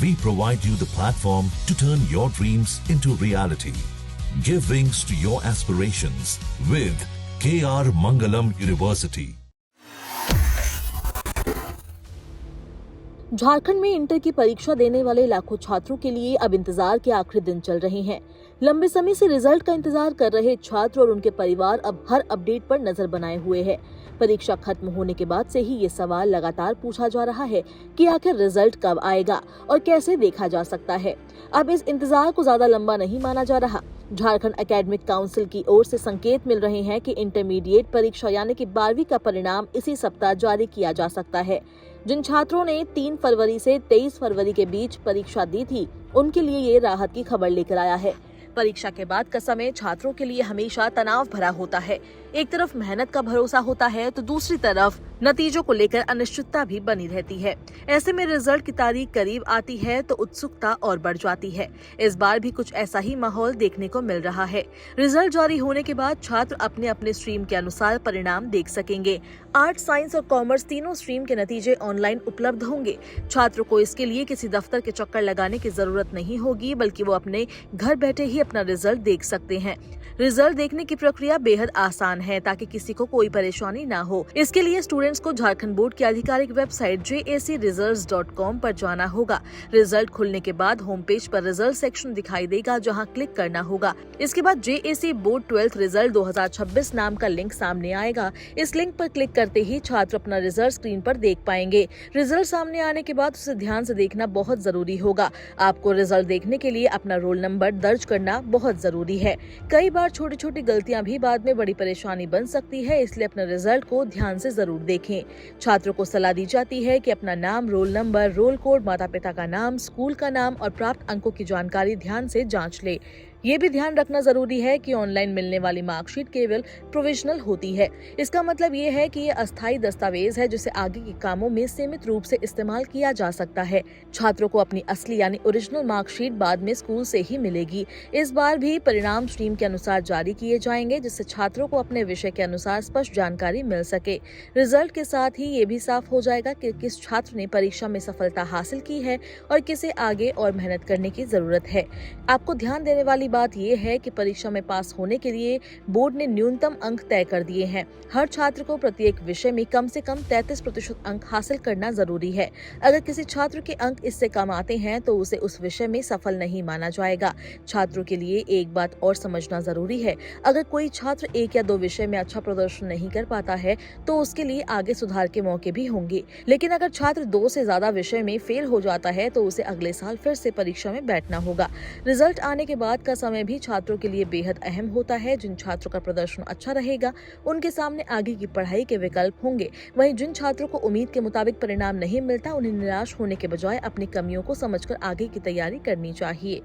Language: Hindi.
We provide you the platform to turn your dreams into reality. Give wings to your aspirations with KR Mangalam University. Jharkhand में इंटर की परीक्षा देने वाले लाखों छात्रों के लिए अब इंतजार के आखिरी दिन चल रहे हैं। लंबे समय से रिजल्ट का इंतजार कर रहे छात्र और उनके परिवार अब हर अपडेट पर नजर बनाए हुए हैं। परीक्षा खत्म होने के बाद से ही ये सवाल लगातार पूछा जा रहा है कि आखिर रिजल्ट कब आएगा और कैसे देखा जा सकता है। अब इस इंतजार को ज्यादा लंबा नहीं माना जा रहा। झारखंड एकेडमिक काउंसिल की ओर से संकेत मिल रहे हैं कि इंटरमीडिएट परीक्षा यानी कि 12वीं का परिणाम इसी सप्ताह जारी किया जा सकता है। जिन छात्रों ने 3 फरवरी से 23 फरवरी के बीच परीक्षा दी थी, उनके लिए ये राहत की खबर लेकर आया है। परीक्षा के बाद का समय छात्रों के लिए हमेशा तनाव भरा होता है। एक तरफ मेहनत का भरोसा होता है तो दूसरी तरफ नतीजों को लेकर अनिश्चितता भी बनी रहती है। ऐसे में रिजल्ट की तारीख करीब आती है तो उत्सुकता और बढ़ जाती है। इस बार भी कुछ ऐसा ही माहौल देखने को मिल रहा है। रिजल्ट जारी होने के बाद छात्र अपने अपने स्ट्रीम के अनुसार परिणाम देख सकेंगे। आर्ट्स, साइंस और कॉमर्स तीनों स्ट्रीम के नतीजे ऑनलाइन उपलब्ध होंगे। छात्रों को इसके लिए किसी दफ्तर के चक्कर लगाने की जरूरत नहीं होगी, बल्कि वो अपने घर बैठे ही अपना रिजल्ट देख सकते हैं। रिजल्ट देखने की प्रक्रिया बेहद आसान है ताकि किसी को कोई परेशानी ना हो। इसके लिए स्टूडेंट्स को झारखंड बोर्ड की आधिकारिक वेबसाइट jacresults.com पर जाना होगा। रिजल्ट खुलने के बाद होम पेज पर रिजल्ट सेक्शन दिखाई देगा, जहां क्लिक करना होगा। इसके बाद JAC बोर्ड 12th रिजल्ट 2026 नाम का लिंक सामने आएगा। इस लिंक पर क्लिक करते ही छात्र अपना रिजल्ट स्क्रीन पर देख पाएंगे। रिजल्ट सामने आने के बाद उसे ध्यान से देखना बहुत जरूरी होगा। आपको रिजल्ट देखने के लिए अपना रोल नंबर दर्ज करना बहुत जरूरी है। कई बार छोटी छोटी गलतियां भी बाद में बड़ी परेशानी बन सकती है, इसलिए अपने रिजल्ट को ध्यान से जरूर देखें। छात्रों को सलाह दी जाती है कि अपना नाम, रोल नंबर, रोल कोड, माता पिता का नाम, स्कूल का नाम और प्राप्त अंकों की जानकारी ध्यान से जांच ले। ये भी ध्यान रखना जरूरी है कि ऑनलाइन मिलने वाली मार्कशीट केवल प्रोविजनल होती है। इसका मतलब ये है कि ये अस्थायी दस्तावेज है जिसे आगे के कामों में सीमित रूप से इस्तेमाल किया जा सकता है। छात्रों को अपनी असली यानी ओरिजिनल मार्कशीट बाद में स्कूल से ही मिलेगी। इस बार भी परिणाम स्ट्रीम के अनुसार जारी किए जाएंगे, जिससे छात्रों को अपने विषय के अनुसार स्पष्ट जानकारी मिल सके। रिजल्ट के साथ ही ये भी साफ हो जाएगा कि किस छात्र ने परीक्षा में सफलता हासिल की है और किसे आगे और मेहनत करने की जरूरत है। आपको ध्यान देने वाली बात यह है कि परीक्षा में पास होने के लिए बोर्ड ने न्यूनतम अंक तय कर दिए हैं। हर छात्र को प्रत्येक विषय में कम से कम 33% अंक हासिल करना जरूरी है। अगर किसी छात्र के अंक इससे कम आते हैं तो उसे उस विषय में सफल नहीं माना जाएगा। छात्रों के लिए एक बात और समझना जरूरी है, अगर कोई छात्र 1 या 2 विषय में अच्छा प्रदर्शन नहीं कर पाता है तो उसके लिए आगे सुधार के मौके भी होंगे। लेकिन अगर छात्र 2 से ज्यादा विषय में फेल हो जाता है तो उसे अगले साल फिर से परीक्षा में बैठना होगा। रिजल्ट आने के बाद का समय भी छात्रों के लिए बेहद अहम होता है। जिन छात्रों का प्रदर्शन अच्छा रहेगा उनके सामने आगे की पढ़ाई के विकल्प होंगे। वहीं जिन छात्रों को उम्मीद के मुताबिक परिणाम नहीं मिलता, उन्हें निराश होने के बजाय अपनी कमियों को समझकर आगे की तैयारी करनी चाहिए।